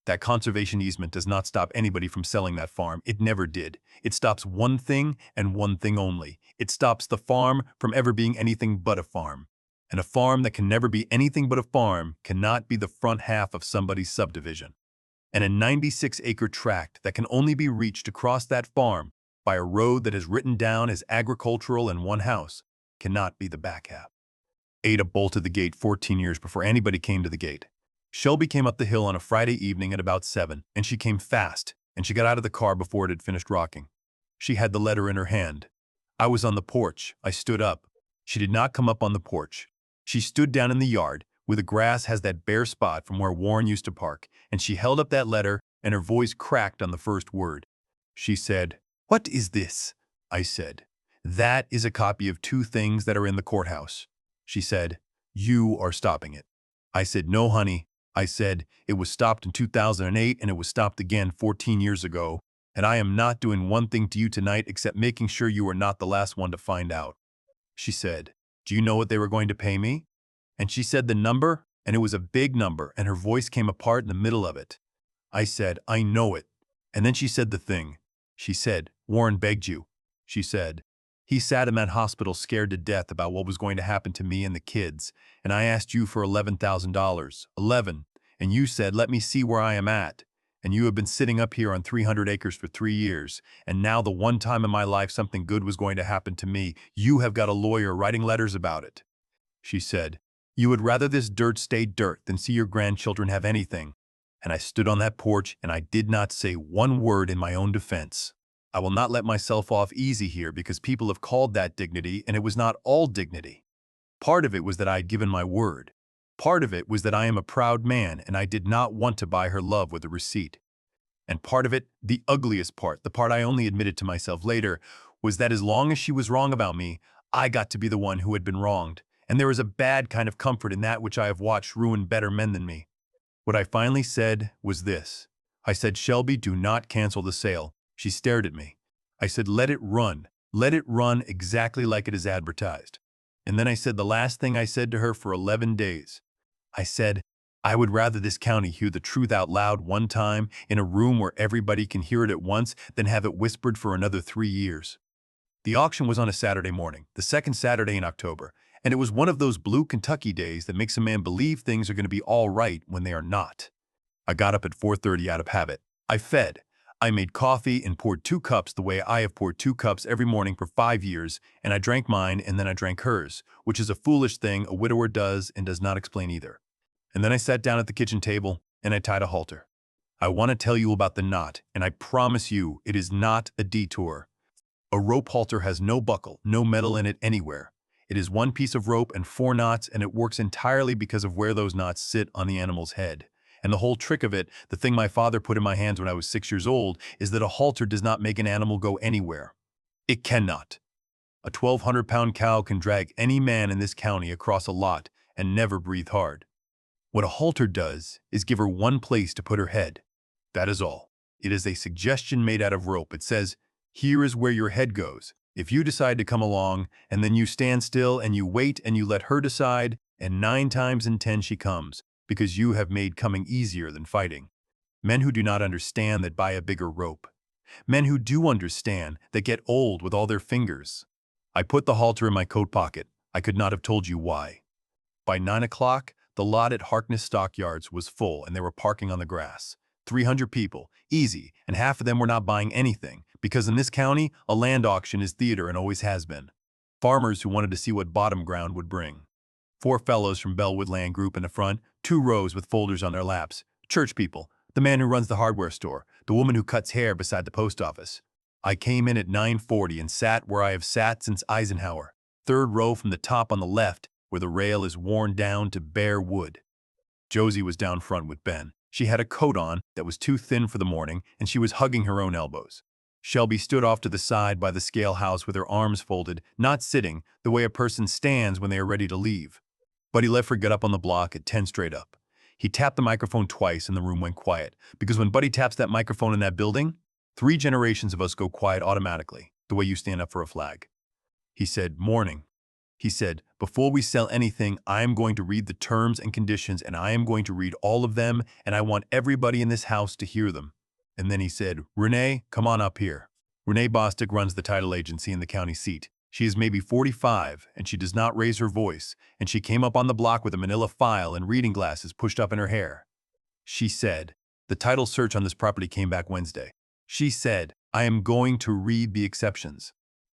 That conservation easement does not stop anybody from selling that farm. It never did. It stops one thing and one thing only. It stops the farm from ever being anything but a farm. And a farm that can never be anything but a farm cannot be the front half of somebody's subdivision. And a 96-acre tract that can only be reached across that farm by a road that is written down as agricultural and one house cannot be the back half. Ada bolted the gate 14 years before anybody came to the gate. Shelby came up the hill on a Friday evening at about 7, and she came fast, and she got out of the car before it had finished rocking. She had the letter in her hand. I was on the porch. I stood up. She did not come up on the porch. She stood down in the yard, where the grass has that bare spot from where Warren used to park, and she held up that letter, and her voice cracked on the first word. She said, "What is this?" I said, "That is a copy of 2 things that are in the courthouse." She said, "You are stopping it." I said, "No, honey." I said, "It was stopped in 2008 and it was stopped again 14 years ago, and I am not doing one thing to you tonight except making sure you are not the last one to find out." She said, "Do you know what they were going to pay me?" And she said the number, and it was a big number, and her voice came apart in the middle of it. I said, "I know it." And then she said the thing. She said, "Warren begged you." She said, "He sat in that hospital scared to death about what was going to happen to me and the kids, and I asked you for $11,000. 11. And you said, 'Let me see where I am at.' And you have been sitting up here on 300 acres for 3 years, and now the one time in my life something good was going to happen to me, you have got a lawyer writing letters about it." She said, "You would rather this dirt stay dirt than see your grandchildren have anything." And I stood on that porch and I did not say one word in my own defense. I will not let myself off easy here because people have called that dignity, and it was not all dignity. Part of it was that I had given my word. Part of it was that I am a proud man and I did not want to buy her love with a receipt. And part of it, the ugliest part, the part I only admitted to myself later, was that as long as she was wrong about me, I got to be the one who had been wronged. And there is a bad kind of comfort in that which I have watched ruin better men than me. What I finally said was this. I said, "Shelby, do not cancel the sale." She stared at me. I said, "Let it run. Let it run exactly like it is advertised." And then I said the last thing I said to her for 11 days. I said, "I would rather this county hear the truth out loud one time in a room where everybody can hear it at once than have it whispered for another 3 years." The auction was on a Saturday morning, the second Saturday in October, and it was one of those blue Kentucky days that makes a man believe things are going to be all right when they are not. I got up at 4:30 out of habit. I fed. I made coffee and poured 2 cups the way I have poured 2 cups every morning for 5 years, and I drank mine and then I drank hers, which is a foolish thing a widower does and does not explain either. And then I sat down at the kitchen table and I tied a halter. I want to tell you about the knot, and I promise you it is not a detour. A rope halter has no buckle, no metal in it anywhere. It is one piece of rope and 4 knots, and it works entirely because of where those knots sit on the animal's head. And the whole trick of it, the thing my father put in my hands when I was 6 years old, is that a halter does not make an animal go anywhere. It cannot. A 1,200-pound cow can drag any man in this county across a lot and never breathe hard. What a halter does is give her one place to put her head. That is all. It is a suggestion made out of rope. It says, "Here is where your head goes. If you decide to come along, and then you stand still and you wait and you let her decide, and 9 times in 10 she comes, because you have made coming easier than fighting." Men who do not understand that buy a bigger rope. Men who do understand that get old with all their fingers. I put the halter in my coat pocket. I could not have told you why. By 9 o'clock, the lot at Harkness Stockyards was full and they were parking on the grass. 300 people, easy, and half of them were not buying anything, because in this county, a land auction is theater and always has been. Farmers who wanted to see what bottom ground would bring. 4 fellows from Bellwood Land Group in the front, 2 rows with folders on their laps. Church people, the man who runs the hardware store, the woman who cuts hair beside the post office. I came in at 9:40 and sat where I have sat since Eisenhower, 3rd row from the top on the left, where the rail is worn down to bare wood. Josie was down front with Ben. She had a coat on that was too thin for the morning, and she was hugging her own elbows. Shelby stood off to the side by the scale house with her arms folded, not sitting, the way a person stands when they are ready to leave. Buddy Lefford got up on the block at 10 straight up. He tapped the microphone twice and the room went quiet, because when Buddy taps that microphone in that building, 3 generations of us go quiet automatically, the way you stand up for a flag. He said, "Morning." He said, "Before we sell anything, I am going to read the terms and conditions, and I am going to read all of them, and I want everybody in this house to hear them." And then he said, "Renee, come on up here." Renee Bostick runs the title agency in the county seat. She is maybe 45, and she does not raise her voice, and she came up on the block with a manila file and reading glasses pushed up in her hair. She said, "The title search on this property came back Wednesday." She said, "I am going to read the exceptions."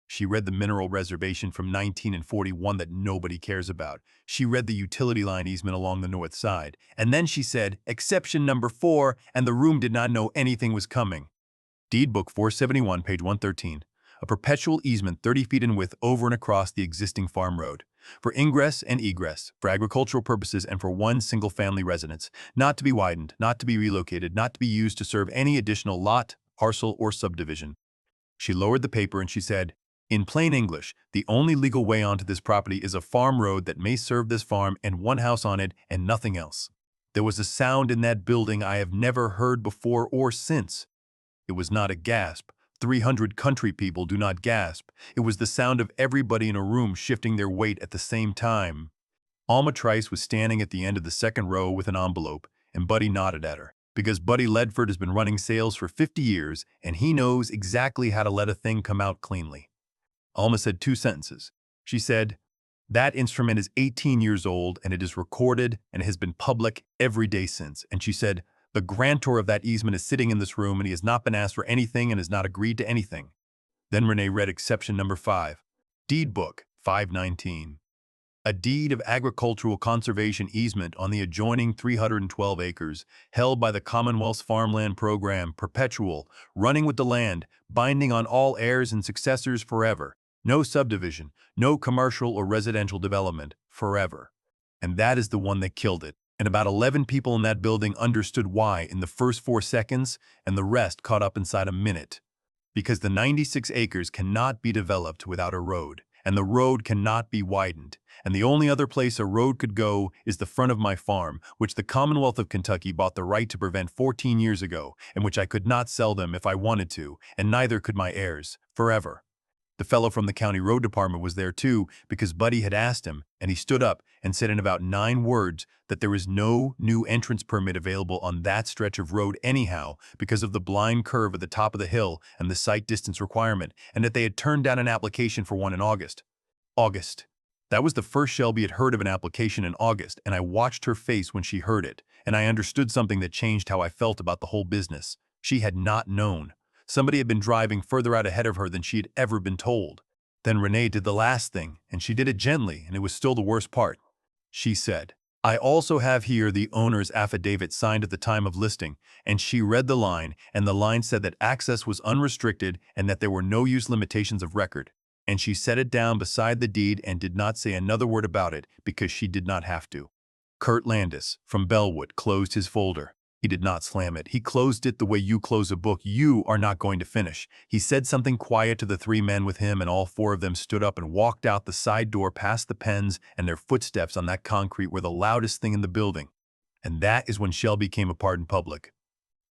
She read the mineral reservation from 1941 that nobody cares about. She read the utility line easement along the north side. And then she said, "Exception number 4, and the room did not know anything was coming." Deed Book 471, page 113. A perpetual easement 30 feet in width over and across the existing farm road. For ingress and egress, for agricultural purposes and for one single-family residence. Not to be widened, not to be relocated, not to be used to serve any additional lot, parcel, or subdivision. She lowered the paper and she said, "In plain English, the only legal way onto this property is a farm road that may serve this farm and one house on it and nothing else." There was a sound in that building I have never heard before or since. It was not a gasp. 300 country people do not gasp. It was the sound of everybody in a room shifting their weight at the same time. Alma Trice was standing at the end of the second row with an envelope, and Buddy nodded at her. Because Buddy Ledford has been running sales for 50 years, and he knows exactly how to let a thing come out cleanly. Alma said 2 sentences. She said, "That instrument is 18 years old, and it is recorded and has been public every day since." And she said, "The grantor of that easement is sitting in this room, and he has not been asked for anything and has not agreed to anything." Then Renee read exception number 5, Deed Book 519. A deed of agricultural conservation easement on the adjoining 312 acres, held by the Commonwealth's Farmland Program, perpetual, running with the land, binding on all heirs and successors forever. No subdivision, no commercial or residential development, forever. And that is the one that killed it. And about 11 people in that building understood why in the first 4 seconds, and the rest caught up inside a minute. Because the 96 acres cannot be developed without a road, and the road cannot be widened. And the only other place a road could go is the front of my farm, which the Commonwealth of Kentucky bought the right to prevent 14 years ago, and which I could not sell them if I wanted to, and neither could my heirs, forever. The fellow from the county road department was there too, because Buddy had asked him, and he stood up and said in about 9 words that there is no new entrance permit available on that stretch of road anyhow because of the blind curve at the top of the hill and the sight distance requirement, and that they had turned down an application for one in August. August. That was the first Shelby had heard of an application in August, and I watched her face when she heard it, and I understood something that changed how I felt about the whole business. She had not known. Somebody had been driving further out ahead of her than she had ever been told. Then Renee did the last thing, and she did it gently, and it was still the worst part. She said, "I also have here the owner's affidavit signed at the time of listing," and she read the line, and the line said that access was unrestricted and that there were no use limitations of record. And she set it down beside the deed and did not say another word about it because she did not have to. Kurt Landis, from Bellwood, closed his folder. He did not slam it. He closed it the way you close a book you are not going to finish. He said something quiet to the 3 men with him, and all 4 of them stood up and walked out the side door past the pens, and their footsteps on that concrete were the loudest thing in the building. And that is when Shelby came apart in public.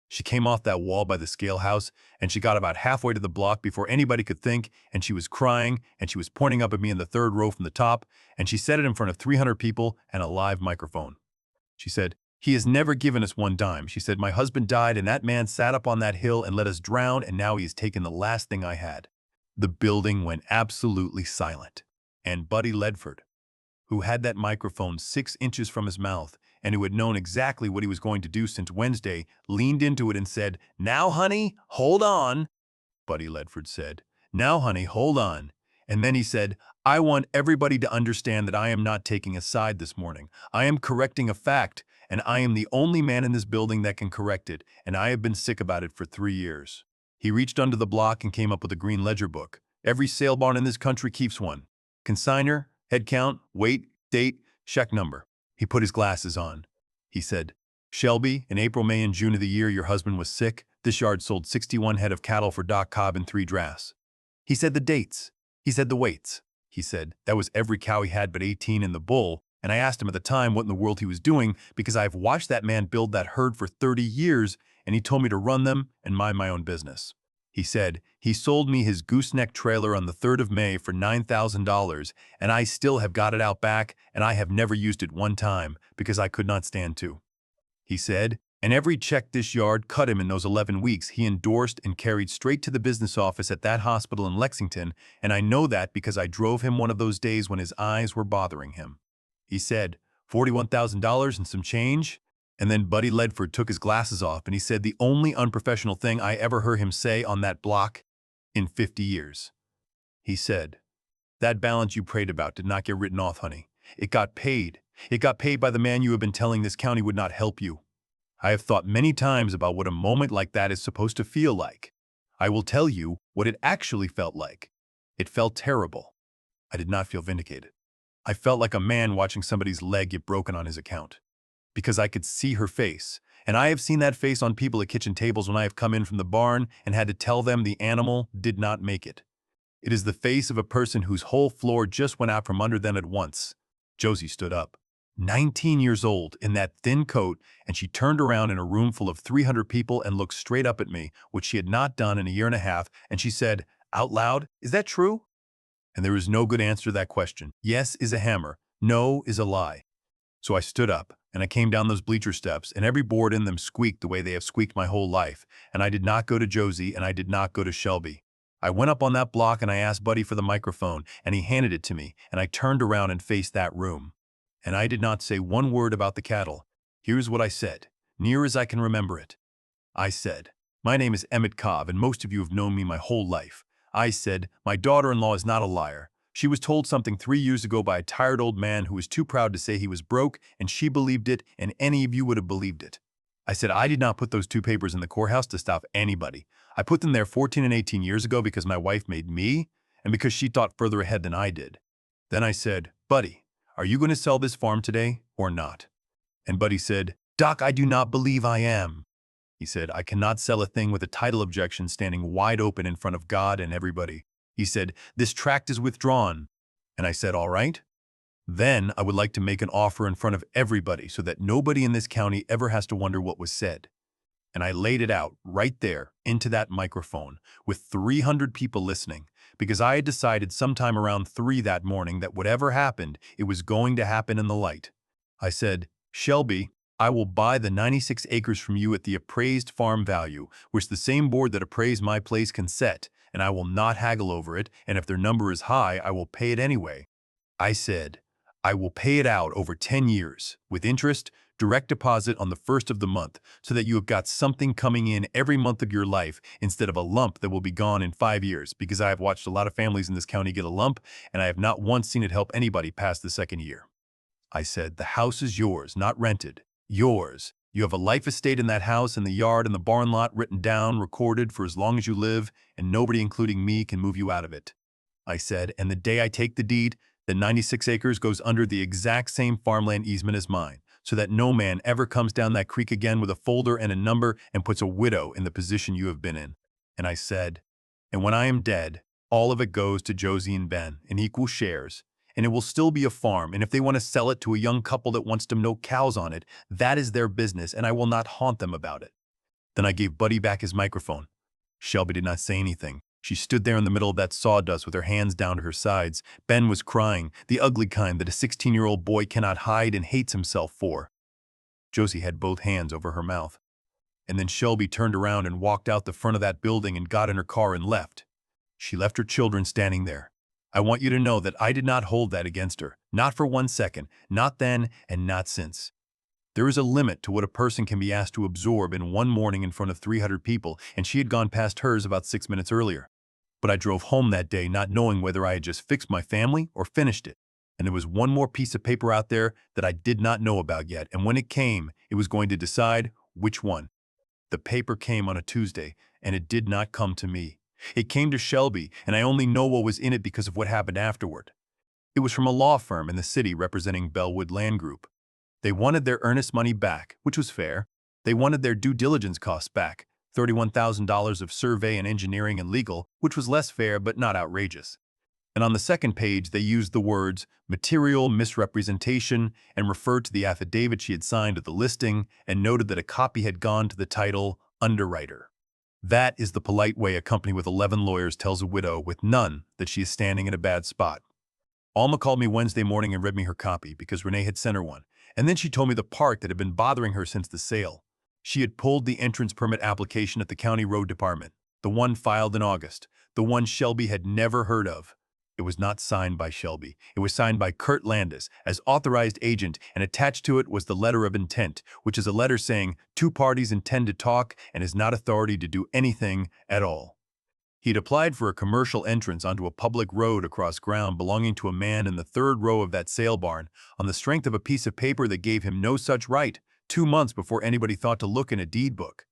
She came off that wall by the scale house, and she got about halfway to the block before anybody could think, and she was crying, and she was pointing up at me in the 3rd row from the top, and she said it in front of 300 people and a live microphone. She said, "He has never given us one dime." She said, "My husband died, and that man sat up on that hill and let us drown, and now he has taken the last thing I had." The building went absolutely silent. And Buddy Ledford, who had that microphone 6 inches from his mouth, and who had known exactly what he was going to do since Wednesday, leaned into it and said, "Now, honey, hold on." Buddy Ledford said, "Now, honey, hold on." And then he said, "I want everybody to understand that I am not taking a side this morning. I am correcting a fact, and I am the only man in this building that can correct it, and I have been sick about it for 3 years." He reached under the block and came up with a green ledger book. "Every sale barn in this country keeps one. Consigner, head count, weight, date, check number." He put his glasses on. He said, "Shelby, in April, May, and June of the year your husband was sick, this yard sold 61 head of cattle for Doc Cobb in 3 drafts." He said the dates. He said the weights. He said that was every cow he had but 18 in the bull, and I asked him at the time what in the world he was doing because I've watched that man build that herd for 30 years, and he told me to run them and mind my own business. He said he sold me his gooseneck trailer on the 3rd of May for $9,000, and I still have got it out back, and I have never used it one time because I could not stand to. He said, and every check this yard cut him in those 11 weeks he endorsed and carried straight to the business office at that hospital in Lexington, and I know that because I drove him one of those days when his eyes were bothering him. He said, $41,000 and some change? And then Buddy Ledford took his glasses off and he said the only unprofessional thing I ever heard him say on that block in 50 years. He said, "That balance you prayed about did not get written off, honey. It got paid. It got paid by the man you have been telling this county would not help you. I have thought many times about what a moment like that is supposed to feel like. I will tell you what it actually felt like. It felt terrible. I did not feel vindicated. I felt like a man watching somebody's leg get broken on his account. Because I could see her face, and I have seen that face on people at kitchen tables when I have come in from the barn and had to tell them the animal did not make it. It is the face of a person whose whole floor just went out from under them at once." Josie stood up, 19 years old, in that thin coat, and she turned around in a room full of 300 people and looked straight up at me, which she had not done in a year and a half, and she said, out loud, "Is that true?" And there is no good answer to that question. Yes is a hammer. No is a lie. So I stood up, And I came down those bleacher steps, and every board in them squeaked the way they have squeaked my whole life. And I did not go to Josie, and I did not go to Shelby. I went up on that block and I asked Buddy for the microphone, and he handed it to me, and I turned around and faced that room. And I did not say one word about the cattle. Here's what I said, near as I can remember it. I said, "My name is Emmett Cobb, and most of you have known me my whole life." I said, "My daughter-in-law is not a liar. She was told something 3 years ago by a tired old man who was too proud to say he was broke, and she believed it, and any of you would have believed it." I said, "I did not put those 2 papers in the courthouse to stop anybody. I put them there 14 and 18 years ago because my wife made me, and because she thought further ahead than I did." Then I said, "Buddy, are you going to sell this farm today or not?" And Buddy said, "Doc, I do not believe I am." He said, "I cannot sell a thing with a title objection standing wide open in front of God and everybody." He said, "This tract is withdrawn." And I said, "All right. Then I would like to make an offer in front of everybody so that nobody in this county ever has to wonder what was said." And I laid it out right there into that microphone with 300 people listening, because I had decided sometime around 3 that morning that whatever happened, it was going to happen in the light. I said, "Shelby, I will buy the 96 acres from you at the appraised farm value, which the same board that appraised my place can set, and I will not haggle over it, and if their number is high, I will pay it anyway." I said, "I will pay it out over 10 years, with interest, direct deposit on the first of the month, so that you have got something coming in every month of your life instead of a lump that will be gone in 5 years, because I have watched a lot of families in this county get a lump, and I have not once seen it help anybody past the second year." I said, "The house is yours, not rented. Yours. You have a life estate in that house and the yard and the barn lot written down, recorded for as long as you live, and nobody, including me, can move you out of it." I said, "And the day I take the deed, the 96 acres goes under the exact same farmland easement as mine, so that no man ever comes down that creek again with a folder and a number and puts a widow in the position you have been in." And I said, "And when I am dead, all of it goes to Josie and Ben in equal shares, and it will still be a farm, and if they want to sell it to a young couple that wants to milk cows on it, that is their business, and I will not haunt them about it." Then I gave Buddy back his microphone. Shelby did not say anything. She stood there in the middle of that sawdust with her hands down to her sides. Ben was crying, the ugly kind that a 16-year-old boy cannot hide and hates himself for. Josie had both hands over her mouth. And then Shelby turned around and walked out the front of that building and got in her car and left. She left her children standing there. I want you to know that I did not hold that against her, not for 1 second, not then and not since. There is a limit to what a person can be asked to absorb in one morning in front of 300 people, and she had gone past hers about 6 minutes earlier. But I drove home that day not knowing whether I had just fixed my family or finished it. And there was one more piece of paper out there that I did not know about yet, and when it came, it was going to decide which one. The paper came on a Tuesday, and it did not come to me. It came to Shelby, and I only know what was in it because of what happened afterward. It was from a law firm in the city representing Bellwood Land Group. They wanted their earnest money back, which was fair. They wanted their due diligence costs back, $31,000 of survey and engineering and legal, which was less fair but not outrageous. And on the second page, they used the words material misrepresentation and referred to the affidavit she had signed at the listing and noted that a copy had gone to the title underwriter. That is the polite way a company with 11 lawyers tells a widow with none that she is standing in a bad spot. Alma called me Wednesday morning and read me her copy because Renee had sent her one, and then she told me the part that had been bothering her since the sale. She had pulled the entrance permit application at the county road department, the one filed in August, the one Shelby had never heard of. It was not signed by Shelby. It was signed by Kurt Landis as authorized agent, and attached to it was the letter of intent, which is a letter saying 2 parties intend to talk and is not authority to do anything at all. He had applied for a commercial entrance onto a public road across ground belonging to a man in the 3rd row of that sale barn on the strength of a piece of paper that gave him no such right, 2 months before anybody thought to look in a deed book.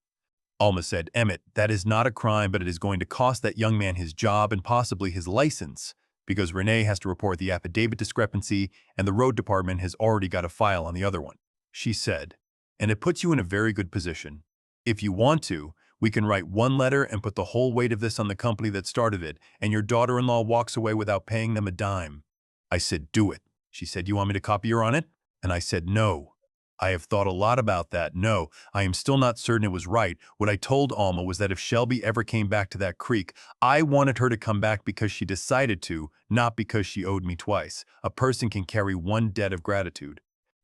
Alma said, "Emmett, that is not a crime, but it is going to cost that young man his job and possibly his license, because Renee has to report the affidavit discrepancy and the road department has already got a file on the other one." She said, "And it puts you in a very good position. If you want to, we can write one letter and put the whole weight of this on the company that started it, and your daughter-in-law walks away without paying them a dime." I said, "Do it." She said, "You want me to copy her on it?" And I said, "No. I have thought a lot about that. No, I am still not certain it was right. What I told Alma was that if Shelby ever came back to that creek, I wanted her to come back because she decided to, not because she owed me twice. A person can carry one debt of gratitude.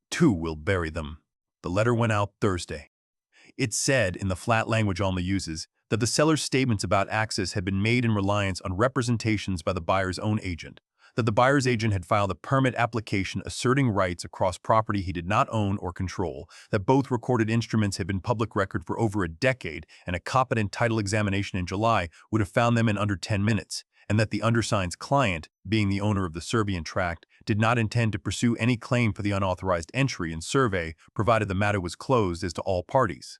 2 will bury them." The letter went out Thursday. It said, in the flat language Alma uses, that the seller's statements about access had been made in reliance on representations by the buyer's own agent, that the buyer's agent had filed a permit application asserting rights across property he did not own or control, that both recorded instruments had been public record for over a decade, and a competent title examination in July would have found them in under 10 minutes, and that the undersigned's client, being the owner of the Serbian tract, did not intend to pursue any claim for the unauthorized entry and survey, provided the matter was closed as to all parties.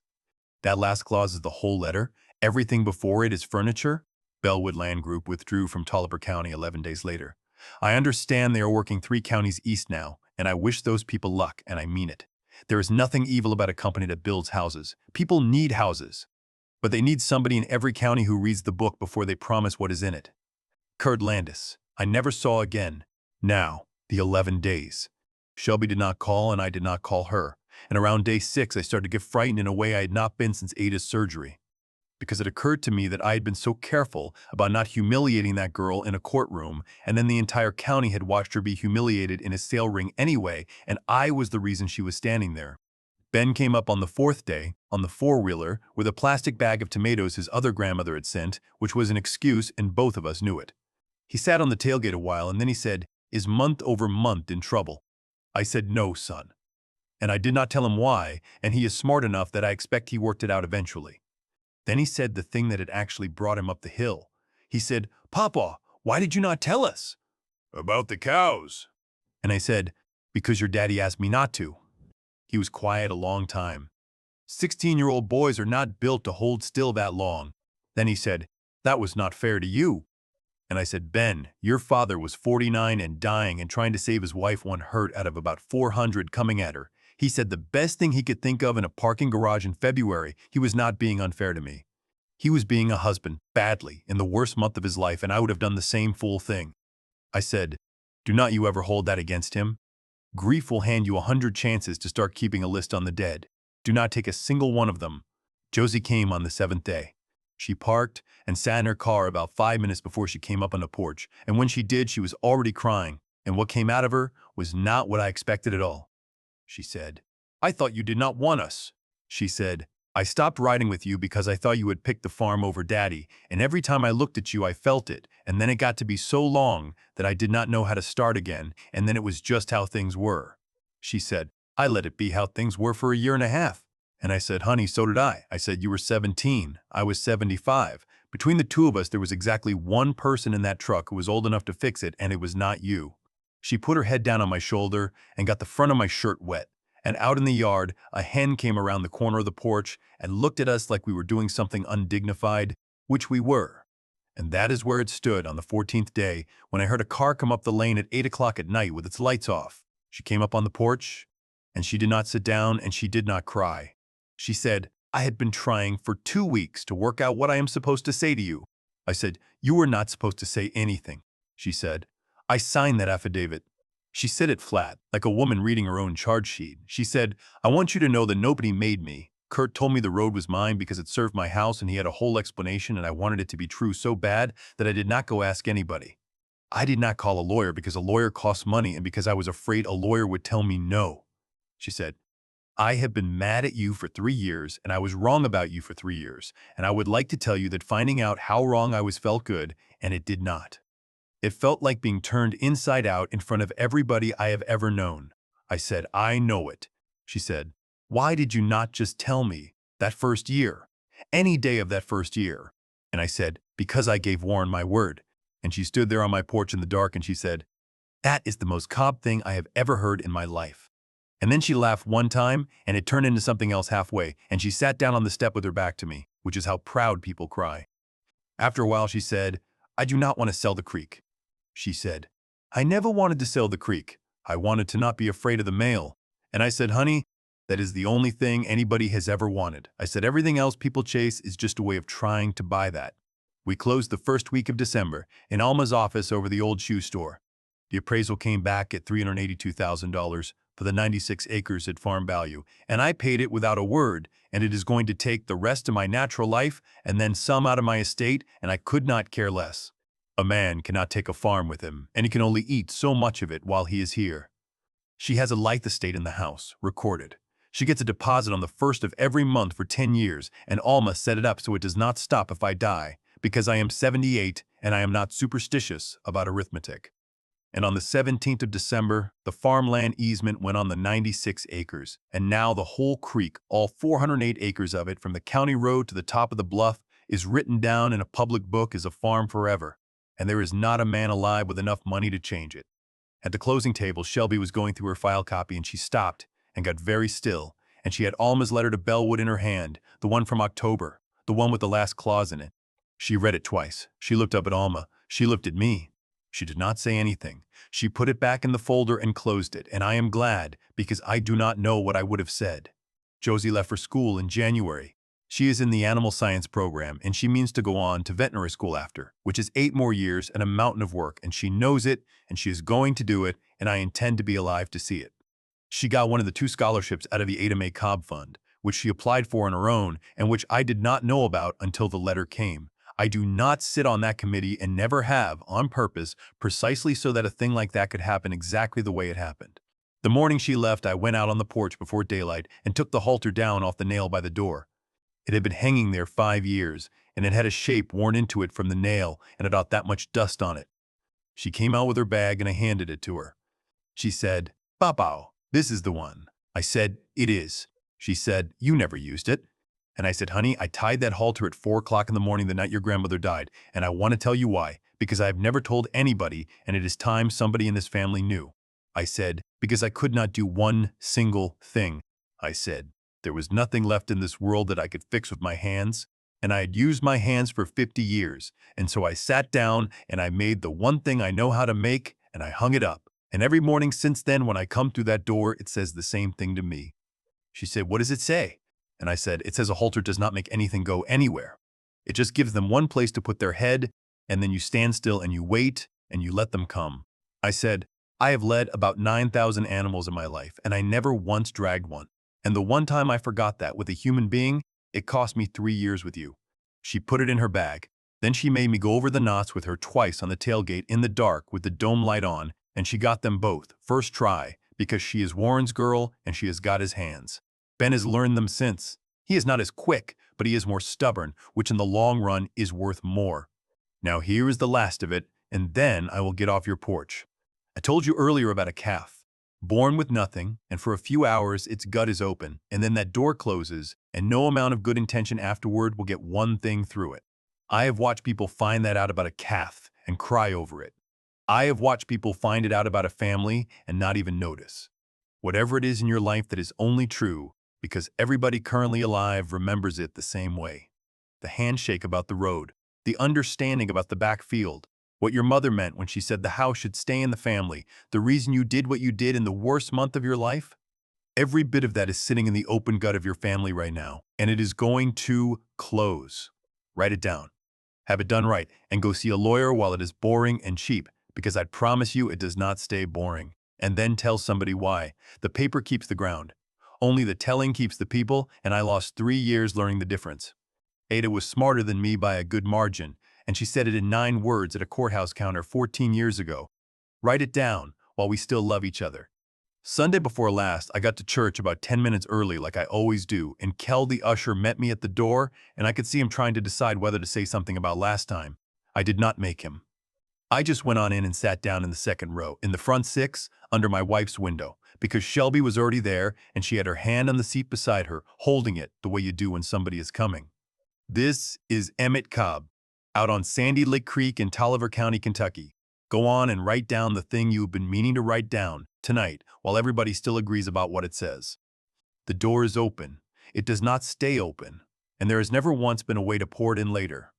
That last clause is the whole letter. Everything before it is furniture. Bellwood Land Group withdrew from Tolliver County 11 days later. I understand they are working 3 counties east now, and I wish those people luck, and I mean it. There is nothing evil about a company that builds houses. People need houses. But they need somebody in every county who reads the book before they promise what is in it. Kurt Landis, I never saw again. Now, the 11 days. Shelby did not call, and I did not call her. And around day 6, I started to get frightened in a way I had not been since Ada's surgery. Because it occurred to me that I had been so careful about not humiliating that girl in a courtroom, and then the entire county had watched her be humiliated in a sale ring anyway, and I was the reason she was standing there. Ben came up on the 4th day, on the four-wheeler, with a plastic bag of tomatoes his other grandmother had sent, which was an excuse, and both of us knew it. He sat on the tailgate a while, and then he said, "Is month over month in trouble?" I said, "No, son." And I did not tell him why, and he is smart enough that I expect he worked it out eventually. Then he said the thing that had actually brought him up the hill. He said, "Papa, why did you not tell us?" "About the cows." And I said, "Because your daddy asked me not to." He was quiet a long time. 16-year-old boys are not built to hold still that long. Then he said, "That was not fair to you." And I said, "Ben, your father was 49 and dying and trying to save his wife one hurt out of about 400 coming at her. He said the best thing he could think of in a parking garage in February, he was not being unfair to me. He was being a husband, badly, in the worst month of his life, and I would have done the same fool thing." I said, "Do not you ever hold that against him? Grief will hand you 100 chances to start keeping a list on the dead. Do not take a single one of them." Josie came on the 7th day. She parked and sat in her car about 5 minutes before she came up on the porch, and when she did, she was already crying, and what came out of her was not what I expected at all. She said, "I thought you did not want us." She said, "I stopped riding with you because I thought you had picked the farm over Daddy, and every time I looked at you I felt it, and then it got to be so long that I did not know how to start again, and then it was just how things were." She said, "I let it be how things were for a year and a half." And I said, "Honey, so did I." I said, "You were 17, I was 75. Between the two of us, there was exactly one person in that truck who was old enough to fix it, and it was not you." She put her head down on my shoulder and got the front of my shirt wet. And out in the yard, a hen came around the corner of the porch and looked at us like we were doing something undignified, which we were. And that is where it stood on the 14th day when I heard a car come up the lane at 8 o'clock at night with its lights off. She came up on the porch, and she did not sit down, and she did not cry. She said, "I had been trying for 2 weeks to work out what I am supposed to say to you." I said, "You were not supposed to say anything." She said, "I signed that affidavit." She said it flat, like a woman reading her own charge sheet. She said, "I want you to know that nobody made me. Kurt told me the road was mine because it served my house, and he had a whole explanation, and I wanted it to be true so bad that I did not go ask anybody. I did not call a lawyer because a lawyer costs money and because I was afraid a lawyer would tell me no." She said, "I have been mad at you for 3 years, and I was wrong about you for 3 years, and I would like to tell you that finding out how wrong I was felt good, and it did not. It felt like being turned inside out in front of everybody I have ever known." I said, "I know it." She said, "Why did you not just tell me that first year? Any day of that first year?" And I said, "Because I gave Warren my word." And she stood there on my porch in the dark and she said, "That is the most Cobb thing I have ever heard in my life." And then she laughed one time and it turned into something else halfway, and she sat down on the step with her back to me, which is how proud people cry. After a while she said, "I do not want to sell the creek." She said, "I never wanted to sell the creek. I wanted to not be afraid of the mail." And I said, "Honey, that is the only thing anybody has ever wanted." I said, "Everything else people chase is just a way of trying to buy that." We closed the first week of December in Alma's office over the old shoe store. The appraisal came back at $382,000 for the 96 acres at farm value, and I paid it without a word, and it is going to take the rest of my natural life and then some out of my estate, and I could not care less. A man cannot take a farm with him, and he can only eat so much of it while he is here. She has a life estate in the house, recorded. She gets a deposit on the first of every month for 10 years, and Alma set it up so it does not stop if I die, because I am 78 and I am not superstitious about arithmetic. And on the 17th of December, the farmland easement went on the 96 acres, and now the whole creek, all 408 acres of it, from the county road to the top of the bluff, is written down in a public book as a farm forever, and there is not a man alive with enough money to change it. At the closing table, Shelby was going through her file copy, and she stopped and got very still, and she had Alma's letter to Bellwood in her hand, the one from October, the one with the last clause in it. She read it twice. She looked up at Alma. She looked at me. She did not say anything. She put it back in the folder and closed it, and I am glad, because I do not know what I would have said. Josie left for school in January. She is in the animal science program, and she means to go on to veterinary school after, which is 8 more years and a mountain of work, and she knows it, and she is going to do it, and I intend to be alive to see it. She got one of the 2 scholarships out of the Emmett Cobb Fund, which she applied for on her own, and which I did not know about until the letter came. I do not sit on that committee and never have, on purpose, precisely so that a thing like that could happen exactly the way it happened. The morning she left, I went out on the porch before daylight and took the halter down off the nail by the door. It had been hanging there 5 years, and it had a shape worn into it from the nail and about that much dust on it. She came out with her bag and I handed it to her. She said, "Papaw, this is the one." I said, "It is." She said, "You never used it." And I said, "Honey, I tied that halter at 4 o'clock in the morning the night your grandmother died, and I want to tell you why, because I have never told anybody, and it is time somebody in this family knew." I said, "Because I could not do one single thing." I said, "There was nothing left in this world that I could fix with my hands, and I had used my hands for 50 years, and so I sat down and I made the one thing I know how to make, and I hung it up. And every morning since then, when I come through that door, it says the same thing to me." She said, "What does it say?" And I said, "It says a halter does not make anything go anywhere. It just gives them one place to put their head, and then you stand still and you wait, and you let them come." I said, "I have led about 9,000 animals in my life, and I never once dragged one. And the one time I forgot that with a human being, it cost me 3 years with you." She put it in her bag. Then she made me go over the knots with her twice on the tailgate in the dark with the dome light on, and she got them both, first try, because she is Warren's girl and she has got his hands. Ben has learned them since. He is not as quick, but he is more stubborn, which in the long run is worth more. Now here is the last of it, and then I will get off your porch. I told you earlier about a calf, born with nothing, and for a few hours its gut is open, and then that door closes, and no amount of good intention afterward will get one thing through it. I have watched people find that out about a calf and cry over it. I have watched people find it out about a family and not even notice. Whatever it is in your life that is only true, because everybody currently alive remembers it the same way. The handshake about the road, the understanding about the back field, what your mother meant when she said the house should stay in the family, the reason you did what you did in the worst month of your life. Every bit of that is sitting in the open gut of your family right now, and it is going to close. Write it down. Have it done right, and go see a lawyer while it is boring and cheap, because I promise you it does not stay boring. And then tell somebody why. The paper keeps the ground. Only the telling keeps the people, and I lost 3 years learning the difference. Ada was smarter than me by a good margin, and she said it in 9 words at a courthouse counter 14 years ago. Write it down while we still love each other. Sunday before last, I got to church about 10 minutes early like I always do, and Kel the usher met me at the door, and I could see him trying to decide whether to say something about last time. I did not make him. I just went on in and sat down in the second row, in the front 6, under my wife's window, because Shelby was already there and she had her hand on the seat beside her, holding it the way you do when somebody is coming. This is Emmett Cobb, out on Sandy Lick Creek in Tolliver County, Kentucky. Go on and write down the thing you have been meaning to write down tonight while everybody still agrees about what it says. The door is open. It does not stay open, and there has never once been a way to pour it in later.